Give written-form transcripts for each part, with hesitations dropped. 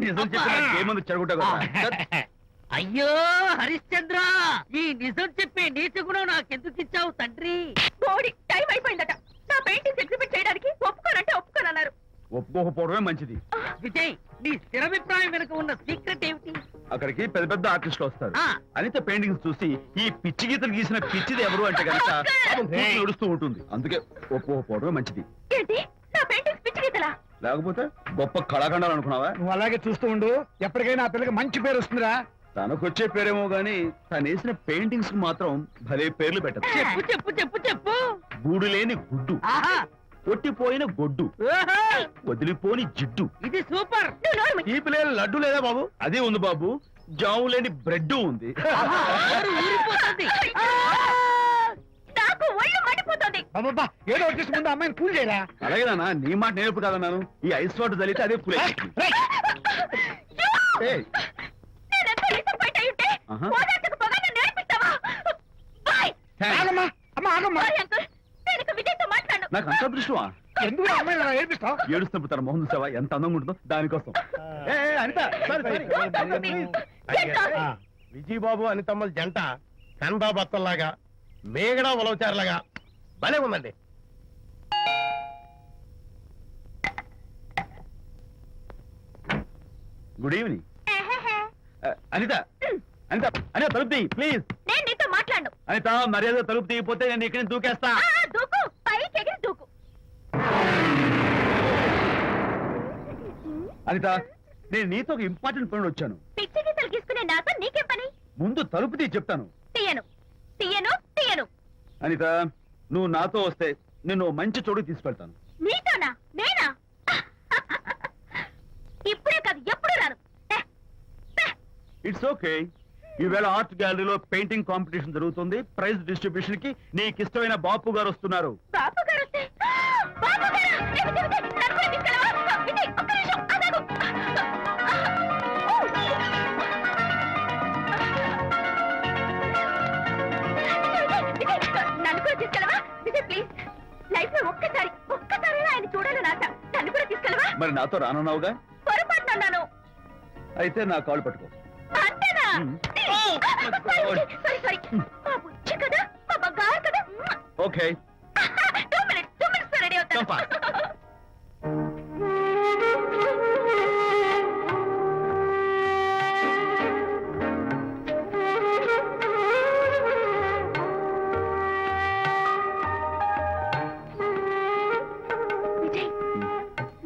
నిజం చెప్పిన ఏముంది చెడగొట్టావు కదా. అయ్యో హరిశ్చంద్ర, ఈ నిజం చెప్పి నీతి గుణం నాకెందుకు ఇచ్చావు తండ్రి? బోడి టైం అయిపోయిందట. నా పెయింటింగ్స్ ఎగ్జిబిట్ చేయడానికి ఒప్పుకోనంటే ఒప్పుకోనన్నారు. ఒప్పుకోకపోవడమే మంచిది. విజయ్, నీ స్థిరాభిప్రాయం వెనుక ఉన్న సీక్రెట్ ఏమిటి? అక్కడికి పెద్ద పెద్ద ఆర్టిస్టులు వస్తారు. ఆ. అనిత పెయింటింగ్స్ చూసి ఈ పిచ్చి గీతలు గీసిన పిచ్చిది ఎవరు అంటే కనుక నడుస్తూ ఉంటుంది. అందుకే ఒప్పుకోకపోవడమే మంచిది. ఏంటి, నా పెయింటింగ్స్ పిచ్చి గీతలా? లేకపోతే గొప్ప కళాఖండాలు అనుకున్నావా? నువ్వు అలాగే చూస్తూ ఉండు, ఎప్పటికైనా ఆ పిల్లకి మంచి పేరు వస్తుందిరా. తనకొచ్చే పేరేమో గాని తను వేసిన పెయింటింగ్స్ కు మాత్రం భలే పేర్లు పెట్టదు. చెప్పు చెప్పు చెప్పు చెప్పు. గూడు లేని గుడ్డు, ఆహా, కొట్టిపోయిన గొడ్డు, ఓహో, వదిలిపోని జిడ్డు, ఇది సూపర్. నువ్వు నోరు మూయి. తీపి లేని లడ్డు లేదా బాబు? అదే ఉంది బాబు. జాము లేని బ్రెడ్ ఉంది. ఆహా, నోరు ఊరిపోతుంది. నాకు ఒళ్ళు మండిపోతుంది. అబ్బబ్బా, ఏదో వచ్చేసి ముందు అమ్మాయిని కూల్ చేయరా. అలాగే నాన్న, నీ మాట నేర్పు కదన్నాను. ఈ ఐస్ వాటర్ చల్లితే అదే పూలే. నేనెంత disappoint అయి ఉంటే, ఆహా. ఓదార్చకు పోగా నన్ను నేర్పిస్తావా? బాయ్. ఆగమ్మా, అమ్మా ఆగమ్మా. Bye uncle. నేను ఇక విజయ్తో మాట్లాడను. నాకు అంత దృష్టమా? ఎందుకు ఆ అమ్మాయిని అలా ఏడిపిస్తావు? ఏడుస్తున్నప్పుడు తన మొహం చూసావా ఎంత అందంగా ఉంటుందో, దానికోసం. Anitha, sorry. Don't talk to me. Get lost. Vijaya Babu అనితమ్మల జంట కన్బా బత్తల్లాగా మేగడా ఉలవచారులాగా భలే ఉందండి. Good evening. అనిత, అనిత, అనిత తలుపు తీయి ప్లీజ్. నేను నీతో మాట్లాడను. అనిత, మర్యాద తలుపు తీయకపోతే నేను ఇక్కడి నుంచి దూకేస్తా. దూకు, పైకి ఎగిరి దూకు. అనిత, నేను నీతో ఒక ఇంపార్టెంట్ పని వచ్చాను. పిచ్చి గీతలు గీసుకునే నాతో నీకేం పని? ముందు తలుపు తీయి చెప్తాను. తీయను, తీయను, తీయను. అనిత, నువ్వు నాతో వస్తే నిన్ను మంచి చోటు తీసుకెళ్తాను. నీతోనా? నేనా? ఇప్పుడే కాదు, ఎప్పుడు రాను. It's okay. ఈవేళ ఆర్ట్ గ్యాలరీలో పెయింటింగ్ కాంపిటీషన్ జరుగుతుంది. ప్రైజ్ డిస్ట్రిబ్యూషన్ కి నీకు ఇష్టమైన బాపు గారు వస్తున్నారు. బాపు గారు వస్తే, బాపు గారా? విజయ్, విజయ్, నన్ను కూడా తీసుకెళ్ళవా? విజయ్, ఒక్క నిమిషం ఆగాగు. విజయ్, నన్ను కూడా తీసుకెళ్ళవా? విజయ్ ప్లీజ్, లైఫ్ లో ఒక్కసారి ఆయన చూడాలని ఆశ. నన్ను కూడా తీసుకెళ్ళవా? మరి నాతో రానున్నావుగా? పొరపాటున అన్నాను. అయితే నా కాల్ పట్టుకో. అంతేనా? సారీ. మా బుజ్జి కదా, మా బంగారు కదా. ఓకే. 2 minutes రెడీ అవుతాను. Come on. విజయ్,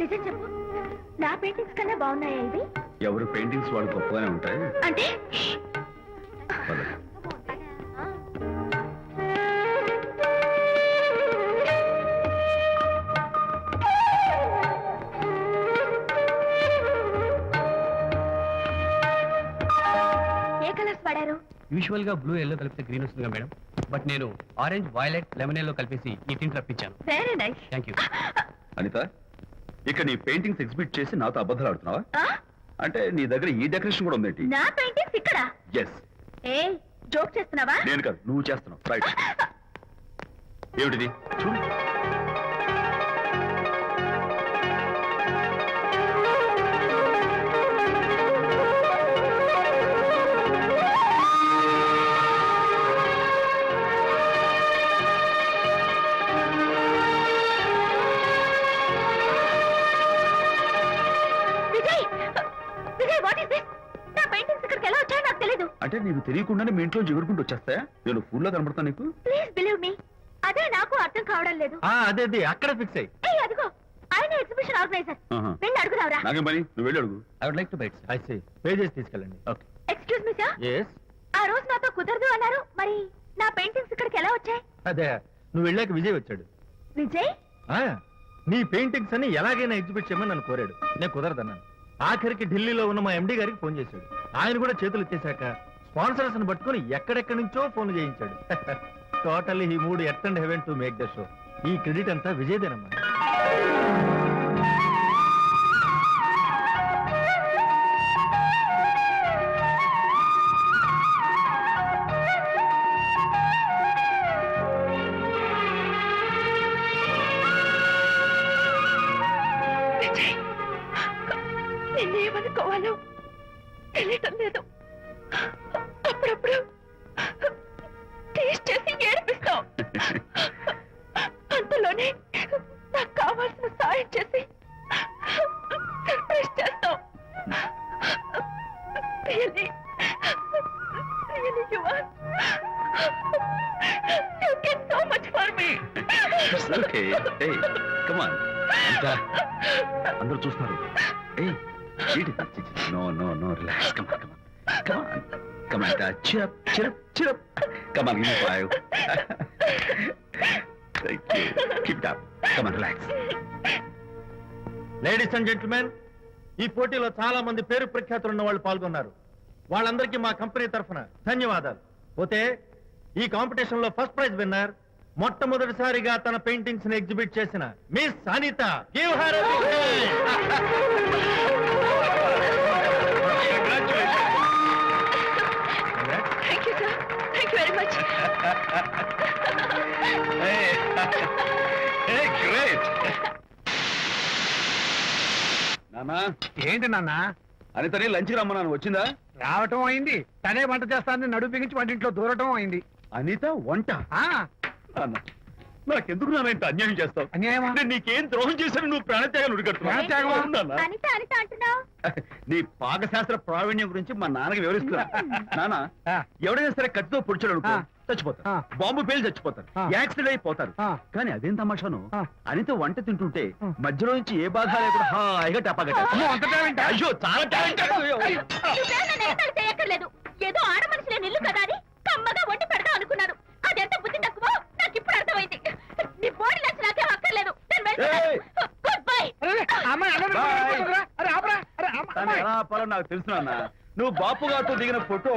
నిజం చెప్పు, నా పెయింటింగ్స్ కన్నా బాగున్నాయా ఇవి? ఎవరు పెయింటింగ్స్ వాళ్ళు గొప్పగానే ఉంటాయి. అంటే పద. ఏ కలర్స్ వాడారు? యూజువల్ గా బ్లూ ఎల్లో కలిపితే గ్రీన్ వస్తుందిగా మేడం, బట్ నేను ఆరెంజ్ వైలెట్ లెమన్ ఎల్లో కలిపేసి ఈ టింట్ రప్పించాను. Very nice. Thank you. Anita, ఇక నీ పెయింటింగ్స్ ఎగ్జిబిట్ చేసి నాతో అబద్ధాలు ఆడుతున్నావా? అంటే నీ దగ్గర ఈ డెకరేషన్ కూడా ఉందేంటి? నా పెయింటింగ్స్ ఇక్కడ? ఎస్. ఏ జోక్ చేస్తున్నావా? నేను కాదు, నువ్వు చేస్తున్నావు. రైట్. ఏమిటిది? చూడు. అంటే నీకు తెలియకుండానే మీ ఇంట్లో ఎగురుకుంటూ వచ్చేస్తాయా? నేను ఫుల్ లో కనబడతా నీకు? ప్లీజ్ బిలీవ్ మీ, అదే నాకు అర్థం కావడం లేదు. అదే అక్కడ ఫిక్స్ అయ్యి. అదిగో ఆయన ఎగ్జిబిషన్ ఆర్గనైజర్. ఆహా. వెళ్ళి అడుగుదావరా? నాకేం పని, నువ్వు వెళ్ళి అడుగు. I would like to bite. I say pages తీసుకెళ్ళండి. Okay. Excuse me sir, yes ఆ రోజు నాతో కుదరదు అన్నారు, మరి నా పెయింటింగ్స్ ఇక్కడికి ఎలా వచ్చాయి? అదే నువ్వు వెళ్ళాక విజయ్ వచ్చాడు. విజయ్? నీ పెయింటింగ్స్ అని ఎలాగైనా ఎగ్జిబిట్ చేయమని నన్ను కోరాడు. నేను కుదరదన్నాను. ఆఖరికి ఢిల్లీలో ఉన్న మా ఎండి గారికి ఫోన్ చేశాడు. ఆయన కూడా చేతులు ఎత్తేశాక స్పాన్సర్స్ ని పట్టుకుని ఎక్కడెక్కడి నుంచో ఫోన్ చేయించాడు. Totally he mood earth and heaven to make the show. ఈ క్రెడిట్ అంతా విజయ్దేనమ్మా. నిన్నే ఏమనుకోవాలో తెలియటం లేదు. అప్పుడప్పుడు టేస్ట్ చేసి ఏడిపిస్తాం. అంతలోనే నాకు కావాల్సిన సాయం చేసి సర్ప్రైజ్ చేస్తాం. Really, you are. You did so much for me. It's okay. Hey, come on. Anta, అందరూ చూస్తున్నారు. Hey, eat it. No, relax. Come on. Come on, Anta. Cheer up. Come on, give me 5. Thank you. Keep it up. Come on, relax. Ladies and gentlemen, ఈ పోటీలో చాలా మంది పేరు ప్రఖ్యాతులు ఉన్న వాళ్ళు పాల్గొన్నారు. వాళ్ళందరికీ మా కంపెనీ తరఫున ధన్యవాదాలు. పోతే ఈ కాంపిటీషన్ లో ఫస్ట్ ప్రైజ్ విన్నర్, మొట్టమొదటిసారిగా తన పెయింటింగ్స్ ని ఎగ్జిబిట్ చేసిన miss Anitha. Give her a big hand. Thank you, sir. Thank you very much. Hey, great. నానా, ఏంటి నాన్న? అనితని లంచ్కి రమ్మన్నాను, వచ్చిందా? రావటం అయింది, తనే వంట చేస్తానని నడుము బిగించి వంటింట్లో దూరటం అయింది. అనిత వంట? ఆ నాన్న, నాకెందుకు నాన్న ఇంత అన్యాయం చేస్తావు? అన్యాయమా? నేను నీకేం ద్రోహం చేశాను నువ్వు ప్రాణత్యాగం ప్రాణత్యాగమా? అనిత అంటున్నావు. నీ పాకశాస్త్ర ప్రావీణ్యం గురించి మా నాన్నకి వివరిస్తున్నా. నాన్న, ఆ. ఎవడైనా సరే కత్తితో పొడిచాడు అనుకో, ఆ. చచ్చిపోతారు. ఆ. బాంబు పేలు చచ్చిపోతారు, ఆ. యాక్సిడెంట్ అయిపోతారు. ఆ. కానీ అదేం తమాషాను, ఆ. అనిత వంట తింటుంటే ఆ. మధ్యలో నుంచి ఏ బాధ లేకుండా హాయిగా టపాగట్ట. అమ్మో, అంత talent ఆ? అయ్యో, చాలా టాలెంట్. నువ్వేం నన్ను ఎగతాళి చేయక్కర్లేదు. ఏదో ఆడ మనుషులే నిల్లు కదా అని కమ్మగా వండి పెడదాం అనుకున్నాను. అదెంత బుద్ధి తక్కువ నాకు ఇప్పుడు అర్థమైంది. నీ బాడీ నచ్చి నాకేం అక్కర్లేదు. ఏయ్. Good bye. అరే, అమ్మాయి అలా Bye. వెళ్ళిపోతుందిరా? అరే, ఆపరా. అరే, తను అమ్మాయి. ఎలా ఆపాలో నాకు తెలుసు నాన్న. నువ్వు బాపు గారితో దిగిన ఫోటో.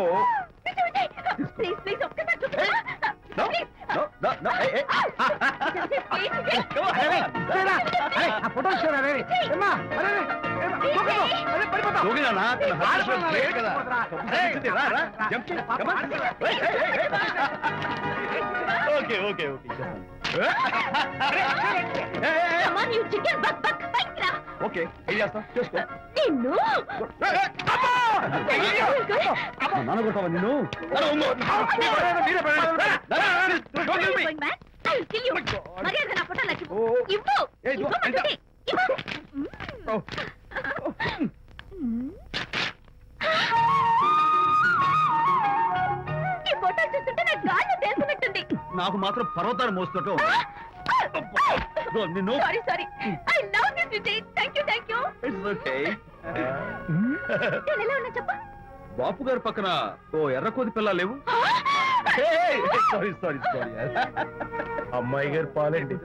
ప్లీజ్ ఒక్కసారి చూపించు. No, no, no, hey, hey. Come on, అరే, come on. చూడరా. అరే, ఆ ఫోటో చూడరా, అరే. ఏమ్మా, అరే, అరే, ఏమ్మా, దూకదు. అరే, పడిపోతావు. దూకి నాన్న, తన హస్బెండ్ ఆడపిల్ల great కదా. ఏయ్, చూపించు, రా, రా. Jump చేయి, come on. Hey, hey, hey, hey. Okay. Come on, you chicken buck. పైకి రా. ఓకే, ఏం చేస్తావు చేసుకో. నిన్ను మా నాన్న కొట్టావా నిన్ను? అరే, ఉంగో. మీరే పడండి. Don't kill me. Going back. I'll kill you. మర్యాద నా ఫోటో నాకు ఓ. ఇవ్వు. ఏయ్, ఇవ్వు. ఇవ్వమంటుంది. ఇవ్వు. Oh. ఈ ఫోటో చూస్తుంటే నాకు గాల్లో తెలుసున్నట్టుంది. నాకు మాత్రం పర్వతాలు మోస్తుంటావు. నిన్ను. Sorry I love this Vijay. Thank you. It's okay. నేను ఎలా ఉన్నా చెప్పు. బాపు గారి పక్కన ఓ ఎర్ర కోతి పిల్ల లేవు? సారీ. అమ్మాయి గారు పాలండి,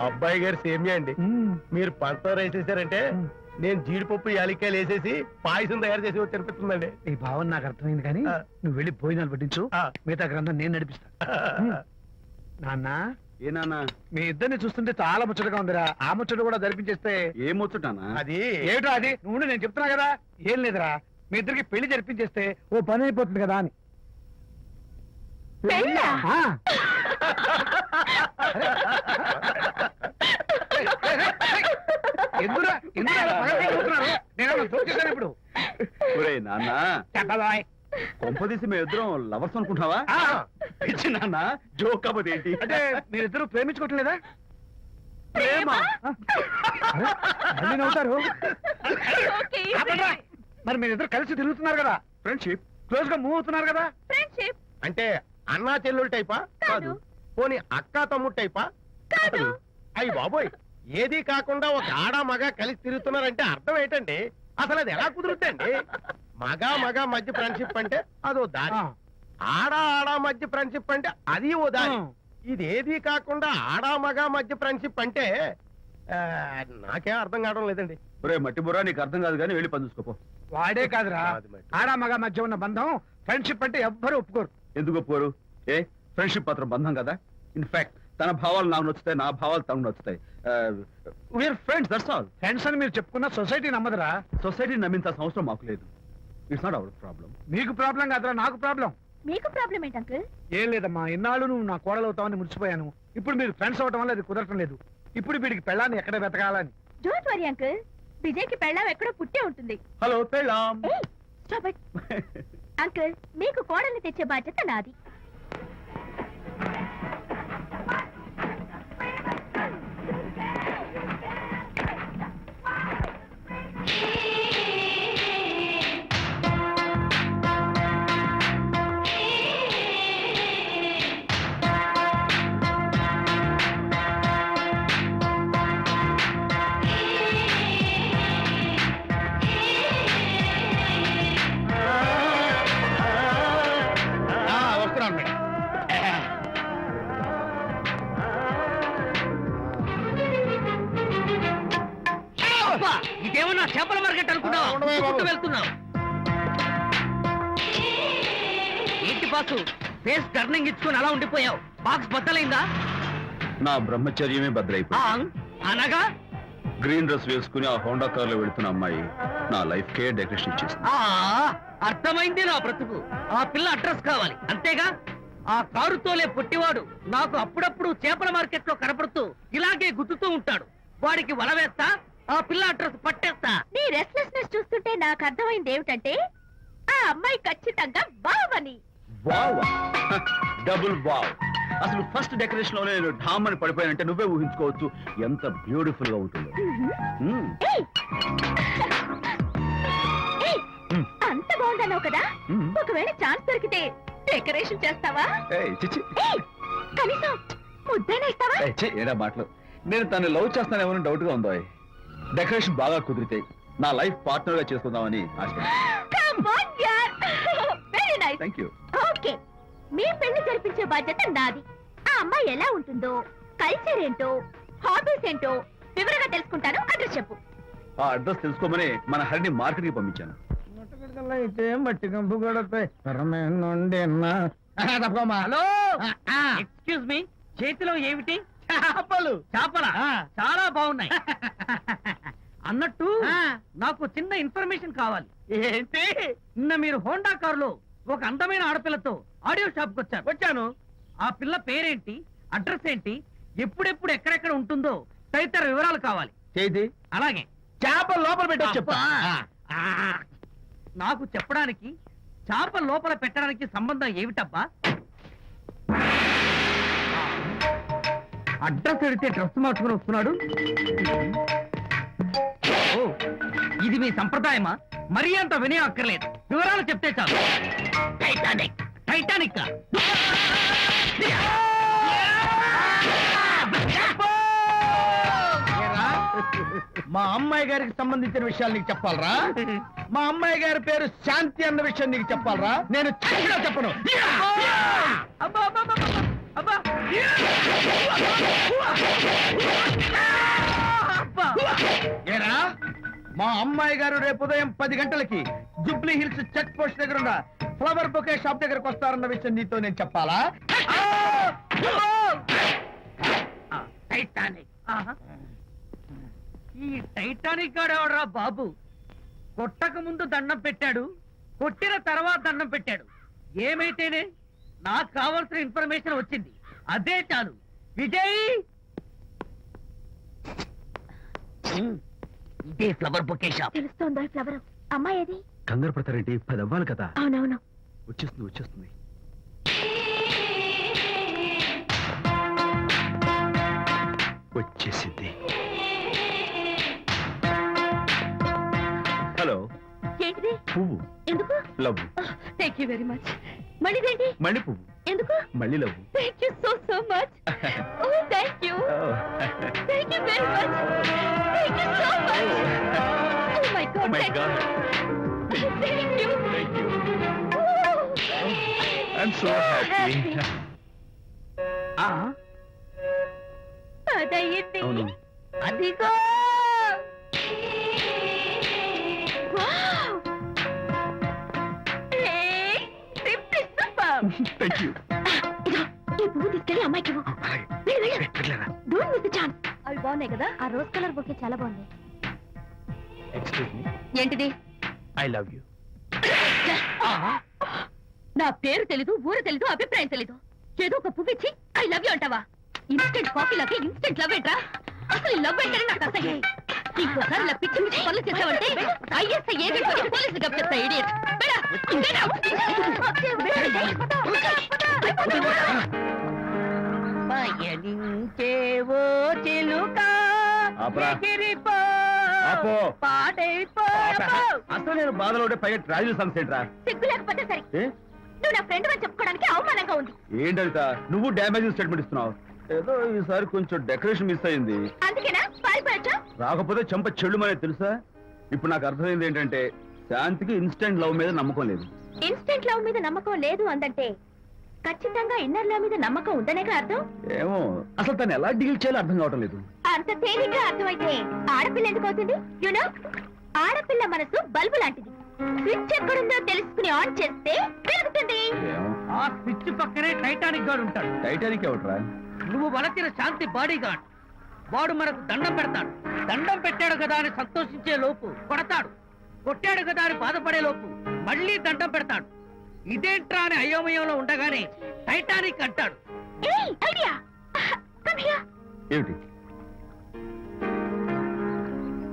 అబ్బాయి గారు సేమియా అండి. మీరు పంచదార వేసేసారంటే నేను జీడిపప్పు యాలిక్కాయలు వేసేసి పాయసం తయారు చేసి తినిపిస్తుందండి. ఈ భావన నాకు అర్థమైంది, కానీ ఆ. నువ్వు వెళ్ళి భోజనాలు పట్టించు. ఆ. మిగతా గ్రంథం నేను నడిపిస్తా. నాన్న, ఏ నాన్న, మీ ఇద్దరిని చూస్తుంటే చాలా ముచ్చటగా ఉందిరా. ఆ ముచ్చట కూడా జరిపించేస్తే. ఏం ముచ్చటానా? అది ఏమిటో అది? నువ్వు నేను చెప్తున్నా కదా. ఏం లేదురా, మీ ఇద్దరికి పెళ్లి జరిపించేస్తే ఓ పని అయిపోతుంది కదా అని. పెళ్ళా? ఆ. ఎందుకురా అలా పగలబడి చూస్తున్నారు? నేనేమన్నా జోక్ చేశానా ఇప్పుడు? ఒరే నాన్న, చెప్పబాయ్. కొంపదీసి మేము ఇద్దరం లవర్స్ అనుకుంటావా? ఆ. పిచ్చి నాన్న, జోక్ కాకపోతే ఏంటి? అంటే మీరిద్దరు ప్రేమించుకోవట్లేదా? ప్రేమ? అరే, మళ్ళీ నవ్వుతారు. ఓకే. ఆపండ్రా. మరి మీరిద్దరు కలిసి తిరుగుతున్నారు కదా, ఫ్రెండ్షిప్. క్లోజ్ గా మూవ్ అవుతున్నారు కదా. ఫ్రెండ్షిప్ అంటే అన్నా చెల్లెలు టైపా? కాదు. పోనీ అక్కా తమ్ముడు టైపా? కాదు. అయ్యి బాబోయ్, ఏది కాకుండా ఒక ఆడ మగ కలిసి తిరుగుతున్నారంటే అర్థం ఏంటండి? అసలు అది ఎలా కుదురుద్దండి? మగ మధ్య ఫ్రెండ్షిప్ అంటే అదో దారి, ఆ. ఆడ మధ్య ఫ్రెండ్షిప్ అంటే అది ఓ దారి. ఆ. ఇది ఏది కాకుండా ఆడ మగ మధ్య ఫ్రెండ్షిప్ అంటే నాకేం అర్థం కావడం లేదండి. ఒరే మట్టి బుర్రా, నీకు అర్థం కాదు కానీ వెళ్ళి పని చూసుకోపో. వాడే కాదురా, అది మరి. ఆడ మగ మధ్య ఉన్న బంధం ఫ్రెండ్షిప్ అంటే ఎవ్వరు ఒప్పుకోరు. ఎందుకు ఒప్పుకోరు? ఫ్రెండ్షిప్ పత్రం బంధం కదా. ఇన్ఫాక్ట్ తన భావాలు నాకు నచ్చుతాయి, నా భావాలు తనకు నచ్చుతాయి. We're friends, that's all. Friends అని మీరు చెప్పుకున్న సొసైటీ నమ్మదురా. సొసైటీని నమ్మించాల్సిన అవసరం మాకు లేదు. It's not our problem. నీకు ప్రాబ్లం కాదురా, నాకు ప్రాబ్లం. మీకు ప్రాబ్లం ఏంటి అంకుల్? ఏం లేదమ్మా, ఇన్నాళ్ళు నువ్వు నా కోడలు అవుతావని మురిసిపోయాను. ఇప్పుడు మీరు ఫ్రెండ్స్ అవటం వల్ల అది కుదరటం లేదు. ఇప్పుడు వీడికి పెళ్ళాన్ని ఎక్కడ వెతకాలని. Don't worry uncle. విజయ్కి పెళ్ళాం ఎక్కడో పుట్టే ఉంటుంది. హలో పెళ్ళాం. ఏయ్, stop it. అంకుల్, మీకు కోడల్ని తెచ్చే బాధ్యత నాది. వస్తున్నాను మేడం. అబ్బా, ఇదేమన్నా చేపల మార్కెట్ అనుకున్నావా? ఉండవే బాబు. ఉరుక్కుంటూ వెళ్తున్నావు. ఏంటి బాసు, ఫేస్ టర్నింగ్ ఇచ్చుకొని అలా ఉండిపోయావు? బాక్స్ బద్దలైందా? నా బ్రహ్మచర్యమే బద్దలైపోయింది. అనగా గ్రీన్ డ్రెస్ వేసుకుని ఆ హోండా కార్ లో వెళుతున్న అమ్మాయి నా లైఫ్ కే డెకరేషన్ ఇచ్చేసింది. అర్థమైంది నా బ్రతుకు. ఆ పిల్ల అడ్రస్ కావాలి అంతేగా? ఆ కారుతోలే పుట్టివాడు నాకు అప్పుడప్పుడు చేపల మార్కెట్ లో కనపడుతూ ఇలాగే గుద్దుతూ ఉంటాడు. వాడికి వల వేస్తా, ఆ పిల్ల అడ్రస్ పట్టేస్తా. నీ రెస్ట్లెస్నెస్ చూస్తుంటే నాకు అర్థమైంది ఏమిటంటే ఆ అమ్మాయి ఖచ్చితంగా బావని. Wow, double wow. అసలు ఫస్ట్ డెకరేషన్ లోనే నేను ఢామ్ అని పడిపోయానంటే నువ్వే ఊహించుకోవచ్చు ఎంత బ్యూటిఫుల్ గా ఉంటుందో. మ్మ్. ఏయ్! ఏయ్! అంత బాగుందన్నావు కదా, మ్మ్. ఒకవేళ ఛాన్స్ దొరికితే డెకరేషన్ చేస్తావా? ఏయ్, చిచ్చి. ఏయ్! కనీసం ముద్దైనా ఇస్తావా? ఏయ్, ఛీ, ఏరా మాటలు. నేను తను లవ్ చేస్తానేమో డౌట్ గా ఉందో. డెకరేషన్ బాగా కుదిరితే నా లైఫ్ పార్ట్నర్ గా చేసుకుందామని ఆశపడ్డాను. Come on, yaar. Very nice. Thank you. Okay, మీ పెళ్లి జరిపించే బాధ్యత నాది. ఆ అమ్మాయి ఎలా ఉంటుందో, కల్చర్ ఏంటో, హాబీస్ ఏంటో వివరంగా తెలుసుకుంటాను. అడ్రస్ చెప్పు. ఆ అడ్రస్ తెలుసుకోమని మన హరిని మార్కెట్ కి పంపించాను. అయితే మట్టి కంపు గడపై తప్పమ్మా. హలో, ఎక్స్క్యూజ్ మీ, చేతిలో ఏమిటి? చేపలు. చేపల ఆ. చాలా బాగున్నాయి. అన్నట్టు ఆ. నాకు చిన్న ఇన్ఫర్మేషన్ కావాలి. ఏంటి? నిన్న మీరు హోండా కారులో ఒక అందమైన ఆడపిల్లతో ఆడియో షాప్ కు వచ్చాను. ఆ పిల్ల పేరేంటి, అడ్రస్ ఏంటి, ఎప్పుడెప్పుడు ఎక్కడెక్కడ ఉంటుందో తదితర వివరాలు కావాలి. చేతి అలాగే చేపలు లోపల పెట్టొచ్చు చెప్తా. అబ్బా. ఆ, నాకు చెప్పడానికి చేప లోపల పెట్టడానికి సంబంధం ఏమిటబ్బా? అడ్రస్ అడిగితే డ్రెస్ మార్చుకుని వస్తున్నాడు. ఓ, ఇది మీ సంప్రదాయమా? మరీ అంత వినయం అక్కర్లేదు, వివరాలు చెప్తే చాలు. టైటానిక్. టైటానిక్ ఏరా, మా అమ్మాయి గారికి సంబంధించిన విషయాలు నీకు చెప్పాలరా? మా అమ్మాయి గారి పేరు శాంతి అన్న విషయం నీకు చెప్పాలరా? నేను చెప్పినా చెప్పను. అబ్బా అబ్బా అబ్బా, అబ్బా అబ్బా. ఏరా, మా అమ్మాయి గారు రేపు ఉదయం 10 గంటలకి జుబ్లీ హిల్స్ చెక్ పోస్ట్ దగ్గర ఉన్న ఫ్లవర్ బొకే షాప్ దగ్గరకు వస్తారన్న విషయం నీతో నేను చెప్పాలా? టైటానిక్. ఆహా. ఈ టైటానిక్ గాడెవడరా బాబు? కొట్టక ముందు దండం పెట్టాడు, కొట్టిన తర్వాత దండం పెట్టాడు. ఏమైతేనే నాకు కావాల్సిన ఇన్ఫర్మేషన్ వచ్చింది, అదే చాలు. విజయ్, ఇదే ఫ్లవర్ బొకే షాప్. తెలుస్తోందా ఫ్లవర్? అమ్మాయి ఏది? కంగారు పడతారేంటి? 10 అవ్వాలి కదా. అవునవును. వచ్చేస్తుంది వచ్చేస్తుంది. వచ్చేసింది. హలో. ఏంటిది? పువ్వు. ఎందుకు? Love. Thank you very much. మళ్ళీదేంటి? మళ్ళీ పువ్వు. ఎందుకు? మళ్ళీ love. Thank you so much. Oh thank you. Thank you very much. Thank you so much. Oh my god. My god. Thank you. Thank you. I'm so happy. అదయ్యింది. అవును. అదిగో. Wow. Hey, simply super. Thank you. ఇదిగో, ఈ పువ్వు తీసుకెళ్ళి అమ్మాయికి ఇవ్వు. అలాగే. వెళ్ళు, వెళ్ళు. వెళ్ళరా. Don't miss the chance. అవి బాగున్నాయి కదా? ఆ రోజ్ కలర్ బొకే చాలా బాగుంది. Excuse me. ఏంటిది? I love you. నా పేరు తెలీదు, ఊరు తెలీదు, అభిప్రాయం తెలీదు. ఏదో ఒక పువ్వు ఇచ్చి ఐ లవ్ యూ అంటావా? ఇన్స్టెంట్ కాఫీ లాగే ఇన్స్టెంట్ లవ్ ఏంట్రా? అసలు లవ్ ఏంటని నాకు అసహ్యం. ఇంకోసారి ఇలా పిచ్చి పిచ్చి పనులు చేసావంటే ఐఎస్ఐ ఏజెంట్ పోలీసులు కప్పిస్తా ఇడియట్ పయనించేవో చిలుక ఆపరా. ఎగిరిపో, ఆపో. పాడైపో. అసలు నేను బాధలో ఉంటే పైగా ట్రావెల్ సాంగ్స్ ఏంట్రా సిగ్గు లేకపోతే సరే ఏ? నువ్వు నా ఫ్రెండ్ అని చెప్పుకోవడానికి అవమానంగా ఉంది. ఏంటంట నువ్వు డ్యామేజింగ్ స్టేట్మెంట్ ఇస్తున్నావు. ఏదో ఈసారి కొంచెం డెకరేషన్ మిస్ అయింది. అందుకేనా పారిపోయొచ్చా? రాకపోతే చెంప చెడుమనే తెలుసా. ఇప్పుడు నాకు అర్థమైంది ఏంటంటే శాంతికి ఇన్స్టెంట్ లవ్ మీద నమ్మకం లేదు. ఇన్స్టెంట్ లవ్ మీద నమ్మకం లేదు అందంటే ఖచ్చితంగా ఇన్నర్ లవ్ మీద నమ్మకం ఉందనేగా అర్థం. ఏమో అసలు తను ఎలా డీల్ చేయాలో అర్థం కావటం లేదు. అంత తేలిగ్గా అర్థమైతే ఆడపిల్ల ఎందుకు అవుతుంది? యునో, ఆడపిల్ల మనసు బల్బు లాంటిది. స్విచ్ ఎక్కడుందో తెలుసుకుని ఆన్ చేస్తే వెలుగుతుంది. ఏమో ఆ స్విచ్ పక్కనే టైటానిక్ గాడు ఉంటాడు. టైటానిక్ ఎవట్రా? నువ్వు వలచిన శాంతి బాడీ గార్డ్. వాడు మనకు దండం పెడతాడు. దండం పెట్టాడు కదా అని సంతోషించే లోపు కొడతాడు. కొట్టాడు కదా అని బాధపడే లోపు మళ్ళీ దండం పెడతాడు. ఇదేంట్రా అని అయోమయంలో ఉండగానే టైటానిక్ అంటాడు. ఏయ్, ఐడియా. Come here. ఏమిటి?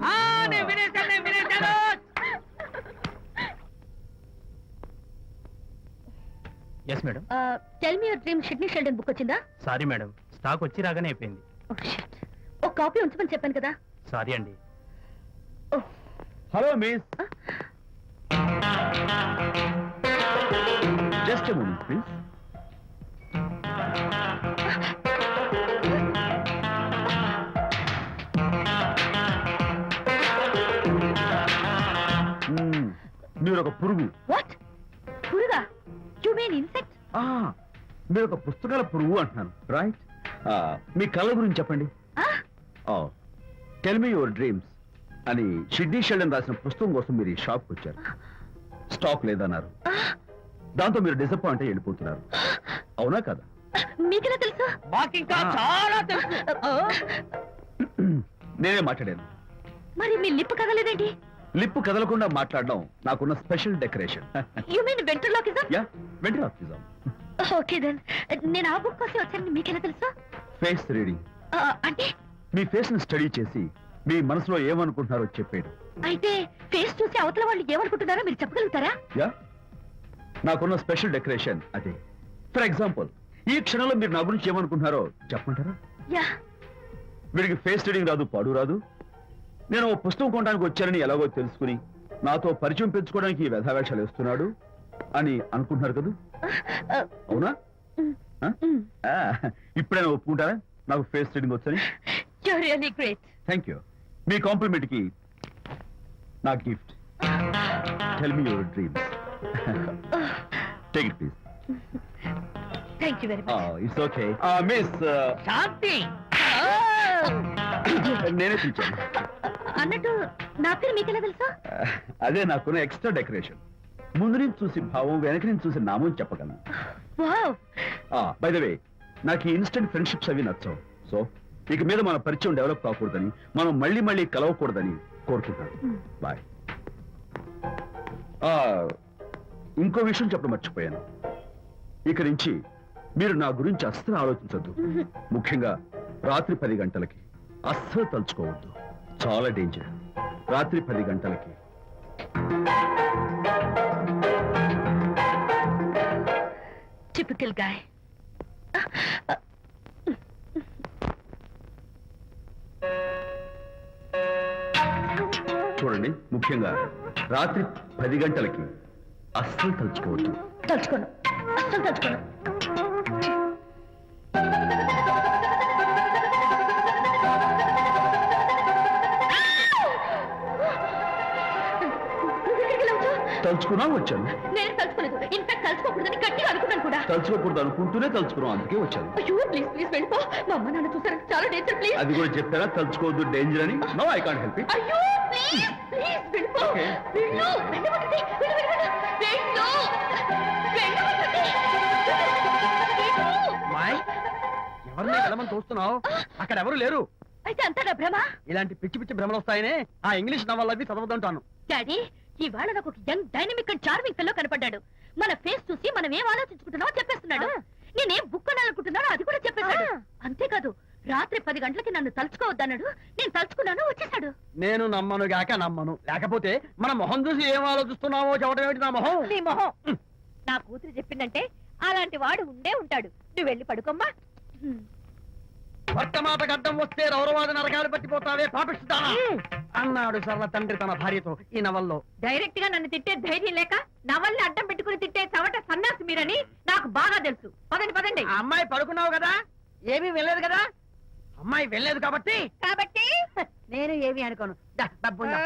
ఆ, నేను వినేశాను. Yes madam. Tell me your dream Sidney Sheldon book వచ్చిందా? సారీ మేడం, స్టాక్ వచ్చి రాగానే అయిపోయింది. Oh, shit. ఒక కాపీ ఉంచమని చెప్పాను కదా. సారీ అండి. Oh. Hello miss, just moment please. మీరు ఒక పురుగు. వాట్? పురుగా? You mean insect? మీరు ఒక పుస్తకాల పురుగు అంటున్నాను, రైట్? మీ కళ్ళ గురించి చెప్పండి. టెల్ మీ యువర్ డ్రీమ్స్ అని షిడ్నీ షెల్డన్ రాసిన పుస్తకం కోసం మీరు ఈ షాప్కి వచ్చారు. స్టాక్ లేదన్నారు. దాంతో మీరు డిసప్పాయింట్ అయ్యి వెళ్ళిపోతున్నారు. అవునా కదా? మీకెలా తెలుసు? మాకింకా చాలా తెలుసు. నేనే మాట్లాడాను. మరి మీ లిప్ కదలేదేంటి? లిప్పు కదలకుండా మాట్లాడడం నాకున్న special decoration. You mean ventriloquism? Yeah, ventriloquism. Okay then. నేను ఆ బుక్ కోసం వచ్చానని మీకెలా తెలుసు? Face reading. అంటే మీ ఫేస్ ని స్టడీ చేసి మీ మనసులో ఏమనుకుంటున్నారో చెప్పేయడం. అయితే ఫేస్ చూసి అవతల వాళ్ళు ఏమనుకుంటున్నారో మీరు చెప్పగలుగుతారా? యా, నాకున్న స్పెషల్ డెకరేషన్ అదే. ఫర్ ఎగ్జాంపుల్, ఈ క్షణంలో మీరు నా గురించి ఏమనుకుంటున్నారో చెప్పమంటారా? యా. వీడికి ఫేస్ రీడింగ్ రాదు, పాడు రాదు. నేను ఓ పుస్తకం కొనడానికి వచ్చానని ఎలాగో తెలుసుకుని నాతో పరిచయం పెంచుకోవడానికి ఈ వ్యధావేషాలు వేస్తున్నాడు అని అనుకుంటున్నారు కదా? అవునా? ఇప్పుడైనా ఒప్పుకుంటారా నాకు ఫేస్ రీడింగ్ వచ్చని? You are really great. Thank you. మీ కాంప్లిమెంట్ కి నా gift. Tell me your dreams. Take it please. Thank you very much. It's okay. Miss, Shanti. నేనే పిలిచాను. అన్నట్టు నా పేరు మీకెలా తెలుసా? అదే నాకున్న ఎక్స్ట్రా డెకరేషన్. ముందు నుంచి చూసి భావం, వెనక నుంచి చూసి నామం చెప్పగలను. వావ్. బై ద వే, నాకు ఈ ఇన్స్టెంట్ ఫ్రెండ్షిప్స్ అవి నచ్చవు. సో ఇక మీద మన పరిచయం డెవలప్ కాకూడదని, మనం మళ్ళీ మళ్ళీ కలవకూడదని కోరుకుంటున్నాను. బాయ్. ఇంకో విషయం చెప్పడం మర్చిపోయాను. ఇక నుంచి మీరు నా గురించి అస్సలు ఆలోచించొద్దు. ముఖ్యంగా రాత్రి 10 గంటలకి అస్సలు తలుచుకోవద్దు. చాలా డేంజర్. రాత్రి 10 గంటలకి. Typical guy. చూడండి, ముఖ్యంగా రాత్రి 10 గంటలకి అస్సలు తలుచుకోవద్దు. తలుచుకోను, అస్సలు తలుచుకోను. తలుచుకున్నా వచ్చాను. నేను తలుచుకోలేదు. ఇన్ఫాక్ట్ తలుచుకోకూడదని గట్టిగా అనుకున్నాను కూడా. తలుచుకోకూడదు అనుకుంటూనే తలుచుకున్నాం, అందుకే వచ్చాను. అయ్యో ప్లీజ్ ప్లీజ్ వెళ్ళిపో. మా అమ్మ నాన్న చూసారు, చాలా డేంజర్. ప్లీజ్. అది కూడా చెప్పారా తలుచుకోవద్దు డేంజర్ అని? No, I can't help it. అయ్యో ప్లీజ్ ప్లీజ్ వెళ్ళిపో. Okay. వెళ్ళు, వెళ్ళమంటుంది. వెళ్ళు, వెళ్ళు, వెళ్ళు. వెళ్ళు. వెళ్ళమంటుంది. వెళ్ళు. మాయ్, ఎవరిని వెళ్ళమని చూస్తున్నావు? అక్కడ ఎవరు లేరు. అయితే అంతా నా భ్రమ. ఇలాంటి పిచ్చి పిచ్చి భ్రమలు వస్తాయనే ఆ ఇంగ్లీష్ నవల్ అవి చదవదంటాను. డాడీ, ఇవాళ నాకు ఒక young dynamic and charming pillow కనపడ్డాడు. మన ఫేస్ చూసి మనం ఏం ఆలోచించుకుంటున్నామో చెప్పేస్తున్నాడు. నేనేం బుక్ అనాలనుకుంటున్నానో అది కూడా చెప్పేశాడు. అంతేకాదు, రాత్రి 10 గంటలకి నన్ను తలుచుకోవద్దన్నాడు. నేను తలుచుకున్నాను, వచ్చేసాడు. నేను నమ్మను గాక నమ్మను. లేకపోతే మన మొహం చూసి ఏం ఆలోచిస్తున్నావో చెప్పడం ఏమిటి నా మొహం? నీ మొహం. నా కూతురు చెప్పిందంటే అలాంటి వాడు ఉండే ఉంటాడు. నువ్వు వెళ్ళి పడుకోమ్మా. భర్త మాట గడ్డం వస్తే రౌరవాద నరకాలు పట్టిపోతావే పాపిస్తానా అన్నాడు సరళ తండ్రి తన భార్యతో ఈ నవల్లో. డైరెక్ట్ గా నన్ను తిట్టే ధైర్యం లేక నవల్ని అడ్డం పెట్టుకుని తిట్టే చవట సన్నాసి మీరని నాకు బాగా తెలుసు. పదండి పదండి. ఆ అమ్మాయి పడుకున్నావు కదా, ఏమీ వెళ్ళలేదు కదా. అమ్మాయి వెళ్ళలేదు కాబట్టి కాబట్టి నేను ఏమీ అనుకోను. దా, డబ్బు ఉందా?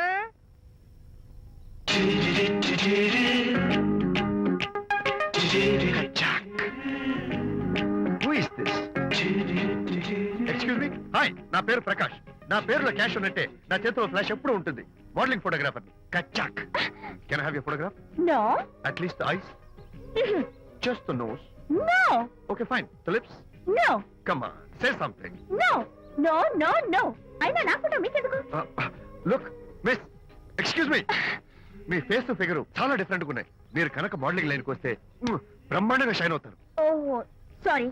ఎక్స్క్యూజ్ మీ, హాయ్, నా పేరు ప్రకాష్. నా పేరులో క్యాష్ ఉన్నట్టే నా చేతిలో ఫ్లాష్ ఎప్పుడు ఉంటుంది. మోడలింగ్ ఫోటోగ్రాఫర్ కచ్చాక్. Can have you photograph? No at least eyes, just the nose. No okay fine, the lips. No come on, say something. No no no no. అయినా నా ఫోటో మీకెందుకు? లుక్ మిస్, ఎక్స్క్యూజ్ మీ, మీ face figure చాలా different గా ఉన్నాయి. మీరు కనుక modelling లైన్కి వస్తే బ్రహ్మాండంగా షైన్ అవుతారు. ఓహో సారీ,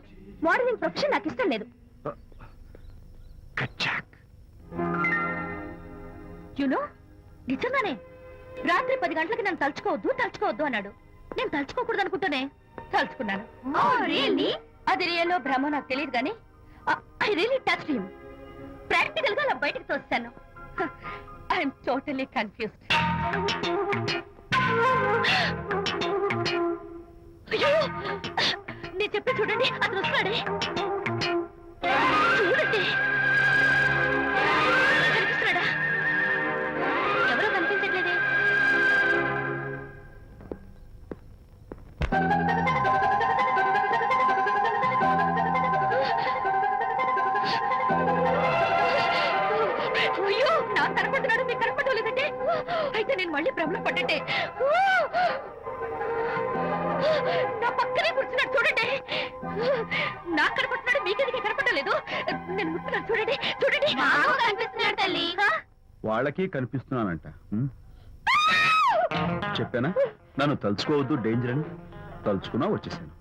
మోడలింగ్ ప్రొఫెషన్ నాకు ఇష్టం లేదు. కచ్చాక్. యునో నిజంగానే రాత్రి 10 గంటలకి నన్ను తలుచుకోవద్దు అన్నాడు. నేను తలుచుకోకూడదు అనుకుంటూనే తలుచుకున్నాను. అది రియల్లో భ్రమ నాకు తెలియదు కానీ I really touch him. Practical గా అలా బయటకు తోస్తాను. I'm totally confused. అయ్యో, నేను చెప్పి చూడండి, అతను వస్తున్నాడే. చూడండి, కనిపిస్తున్నాడా? ఎవరో కనిపించట్లేదే. అయ్యో, నాకు కనపడుతున్నాడు, మీకు కనపడటం లేదంటే అయితే నేను మళ్ళీ భ్రమలో పడ్డట్టే. నా పక్కనే కూర్చున్నాడు చూడండి. నాకు కనపడుతున్నాడు, మీకెందుకు కనపడటం లేదు? నేను ముట్టున్నాను చూడండి, చూడండి. కనిపిస్తున్నాడు తల్లి. వాళ్ళకి కనిపిస్తున్నానంట. చెప్పానా నన్ను తలుచుకోవద్దు, డేంజర్ అని. తలుచుకున్నా వచ్చేసాను.